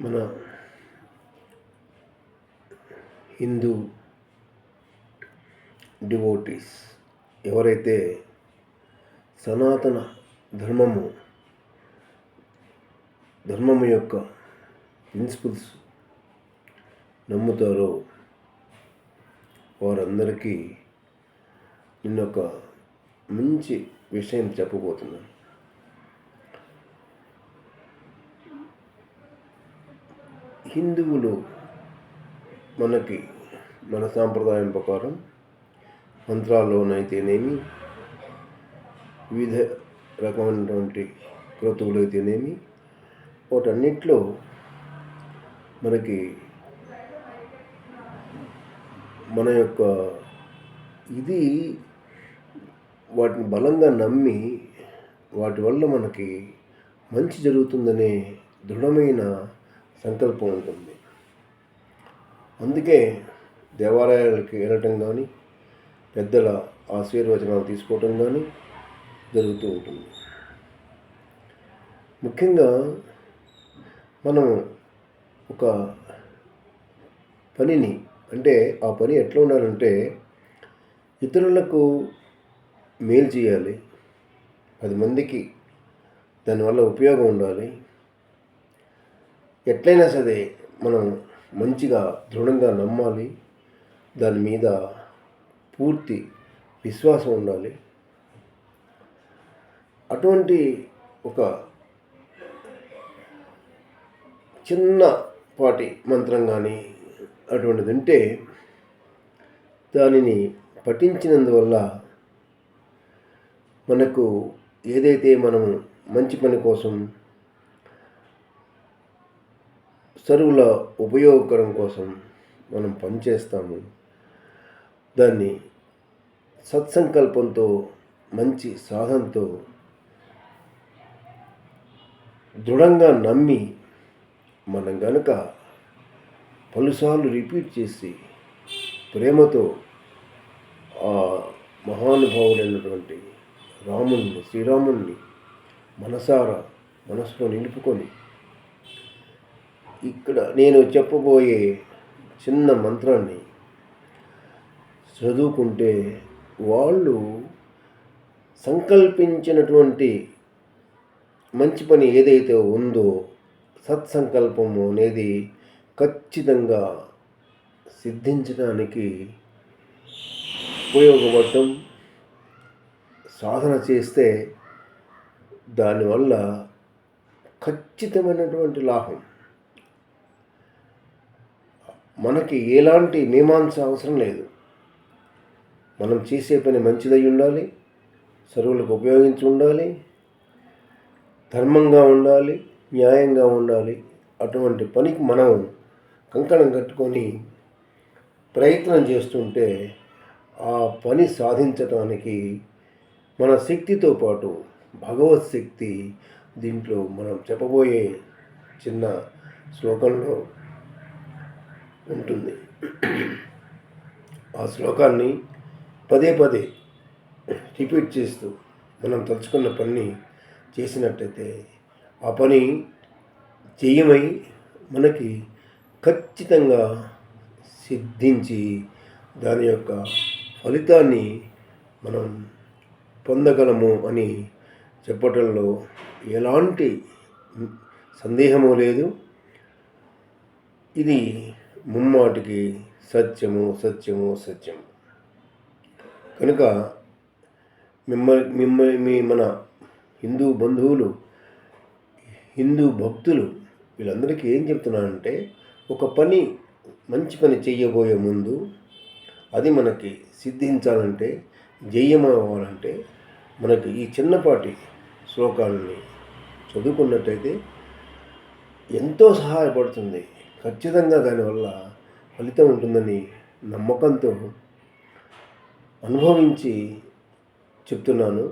మన హిందూ డివోటీస్ ఎవరైతే సనాతన ధర్మము యొక్క ప్రిన్సిపల్స్ నమ్ముతారో వారందరికీ నిన్నొక మంచి విషయం చెప్పబోతున్నాను. హిందువులు మన సాంప్రదాయం ప్రకారం మంత్రాల్లోనైతేనేమి, వివిధ రకమైనటువంటి క్రతువులు అయితేనేమి, వాటన్నిటిలో మనకి మన యొక్క వాటిని బలంగా నమ్మి వాటి వల్ల మనకి మంచి జరుగుతుందనే దృఢమైన సంకల్పం ఉంటుంది. అందుకే దేవాలయాలకి వెళ్ళటం కానీ, పెద్దల ఆశీర్వచనాలు తీసుకోవటం కానీ జరుగుతూ ఉంటుంది. ముఖ్యంగా మనం ఒక పనిని ఆ పని ఎట్లా ఉండాలంటే ఇతరులకు మేలు చేయాలి, 10 మందికి దానివల్ల ఉపయోగం ఉండాలి. ఎట్లయినా సరే మనం మంచిగా దృఢంగా నమ్మాలి, దాని మీద పూర్తి విశ్వాసం ఉండాలి. అటువంటి ఒక చిన్నపాటి మంత్రం కానీ అటువంటిది ఉంటే దానిని పఠించినందువల్ల మనకు ఏదైతే మనం మంచి పని కోసం సర్వుల ఉపయోగకరం కోసం మనం పనిచేస్తాము, దాన్ని సత్సంకల్పంతో మంచి సాధనతో దృఢంగా నమ్మి మనం గనుక పలుసార్లు రిపీట్ చేసి ప్రేమతో ఆ మహానుభావుడైనటువంటి శ్రీరాముణ్ణి మనసులో నిలుపుకొని ఇక్కడ నేను చెప్పబోయే చిన్న మంత్రాన్ని చదువుకుంటే వాళ్ళు సంకల్పించినటువంటి మంచి పని ఏదైతే ఉందో సత్సంకల్పము అనేది ఖచ్చితంగా సిద్ధించడానికి ఉపయోగపడటం, సాధన చేస్తే దానివల్ల ఖచ్చితమైనటువంటి లాభం. మనకి ఎలాంటి మీమాంస అవసరం లేదు. మనం చేసే పని మంచిదై ఉండాలి, సర్వులకు ఉపయోగించి ఉండాలి, ధర్మంగా ఉండాలి, న్యాయంగా ఉండాలి. అటువంటి పనికి మనం కంకణం కట్టుకొని ప్రయత్నం చేస్తుంటే ఆ పని సాధించడానికి మన శక్తితో పాటు భగవత్ శక్తి దీంట్లో మనం చెప్పబోయే చిన్న శ్లోకంలో ఉంటుంది. ఆ శ్లోకాన్ని పదే రిపీట్ చేస్తూ మనం తలుచుకున్న పని చేసినట్టయితే ఆ పని జయమై మనకి ఖచ్చితంగా సిద్ధించి దాని యొక్క ఫలితాన్ని మనం పొందగలము అని చెప్పటంలో ఎలాంటి సందేహము లేదు. ఇది ముమ్మాటికి సత్యము. కనుక మన హిందూ బంధువులు, హిందూ భక్తులు వీళ్ళందరికీ ఏం చెప్తున్నానంటే, ఒక మంచి పని చేయబోయే ముందు అది మనకి సిద్ధించాలంటే, జయమవ్వాలంటే మనకి ఈ చిన్నపాటి శ్లోకాలని చదువుకున్నట్టయితే ఎంతో సహాయపడుతుంది. ఖచ్చితంగా దానివల్ల ఫలితం ఉంటుందని నమ్మకంతో అనుభవించి చెప్తున్నాను.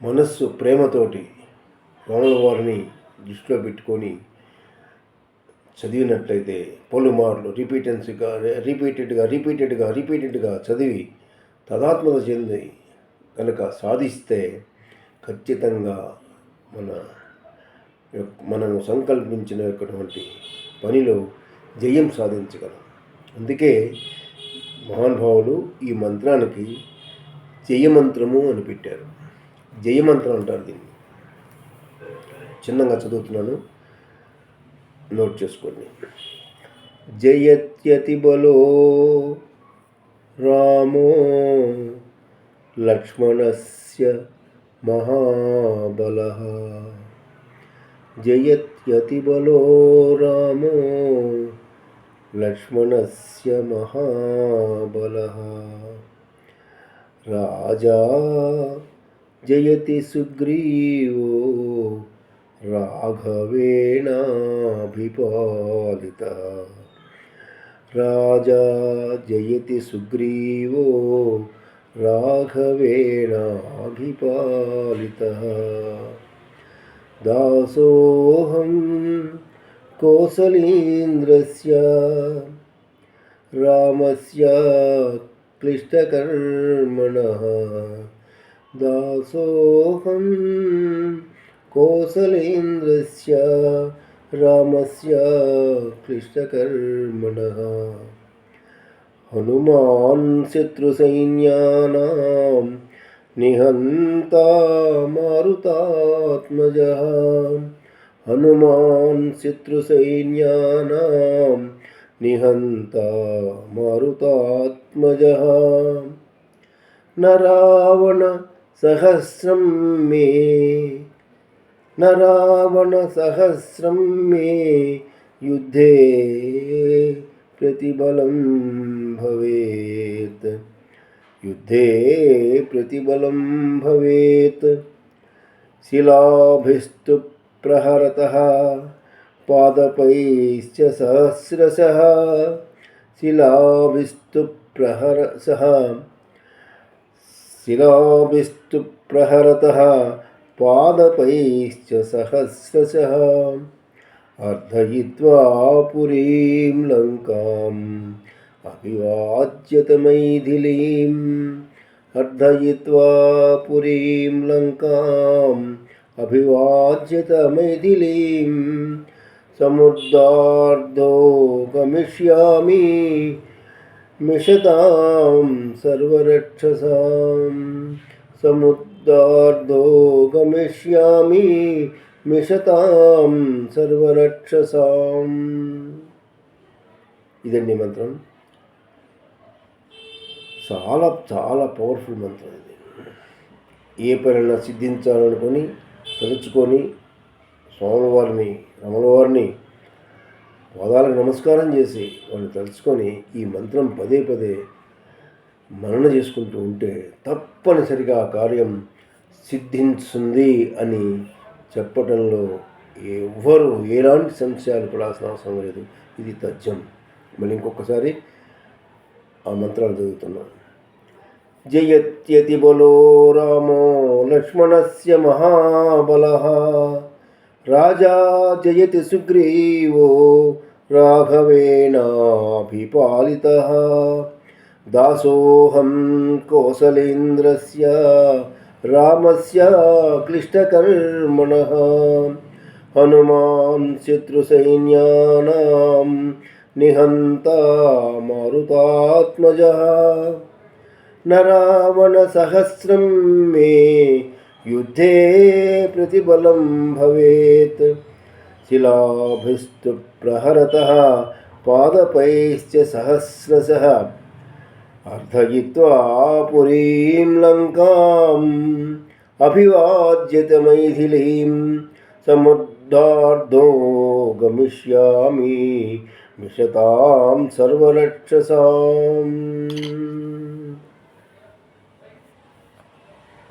మనస్సు ప్రేమతోటి రాముల వారిని దృష్టిలో పెట్టుకొని చదివినట్లయితే పలుమార్లు రిపీటెడ్గా చదివి తదాత్మత చెంది కనుక సాధిస్తే ఖచ్చితంగా మన మనము సంకల్పించినటువంటి పనిలో జయం సాధించగలం. అందుకే మహానుభావులు ఈ మంత్రానికి జయమంత్రము అని పెట్టారు. జయమంత్రం అంటారు దీన్ని. చిన్నగా చదువుతున్నాను, నోట్ చేసుకోండి. జయత్యతి బలో రామో లక్ష్మణస్య మహాబలః. జయత్యతి బలో రామో లక్ష్మణస్య మహాబలః. రాజా జయతి సుగ్రీవో రాఘవేణాభిపాలితః. రాజా జయతి సుగ్రీవో రాఘవేణాభిపాలితః. దాసోహం కౌసలేంద్రస్య రామస్య క్లిష్టకర్మణః. దాసోహం కౌసలేంద్రస్య రామస్య క్లిష్టకర్మణః. హనుమాన్ శత్రుసైన్యానాం నిహంతా మారుతాత్మజః. హనుమాన్ శత్రుసైన్యానాం నిహంతా మారుతాత్మజః. న రావణ సహస్రం మే యుద్ధే ప్రతిబలం భవేత్. యుద్ధే ప్రతిబలం భవేత్. శిలాభిస్తు ప్రహరతః పాదపైశ్చ సహస్రశః. శిలాభిస్తు ప్రహరతః పాదపైశ్చ సహస్రశః. అర్ధయిత్వా పురీం లంకాం అభివాజ్యత మైథిలీం. అర్ధయిత్వా పురీం లంకాం అభివాజ్యత మైథిలీం. సముద్రార్ధో గమిష్యామి మిషతాం సర్వరక్షసాం. సముద్రార్ధో గమిష్యామి మిషతాం సర్వరక్షసాం. ఇదండి మంత్రం. చాలా చాలా పవర్ఫుల్ మంత్రం ఇది. ఏ పనైనా సిద్ధించాలనుకొని తలుచుకొని స్వామివారిని రమణవారిని పాదాలకు నమస్కారం చేసి వాళ్ళని తలుచుకొని ఈ మంత్రం పదే పదే మనన చేసుకుంటూ ఉంటే తప్పనిసరిగా ఆ కార్యం సిద్ధించుంది అని చెప్పటంలో ఎవ్వరూ ఎలాంటి సంశయాలు పడాల్సిన అవసరం లేదు. ఇది తథ్యం. మళ్ళీ ఇంకొకసారి ఆ మంత్రాలు చదువుతున్నాను. జయత్యతి బలో రామో లక్ష్మణస్య మహాబలః. రాజా జయతి సుగ్రీవో రాఘవేణాభిపాలితః. దాసోహం కౌసలేంద్రస్య రామస్య క్లిష్టకర్మణః. హనుమాన్ శత్రుసైన్యానాం నిహంతా మారుతాత్మజః. న రావణ సహస్రం మే యుద్ధే ప్రతిబలం భవేత్. శిలాభిస్తు ప్రహరతః పాదపైశ్చ సహస్రశః. అర్ధయిత్వా పురీం లంకాం అభివాజ్యత మైథిలీం. సముద్రార్ధో గమిష్యామి మిషతాం సర్వరక్షసాం.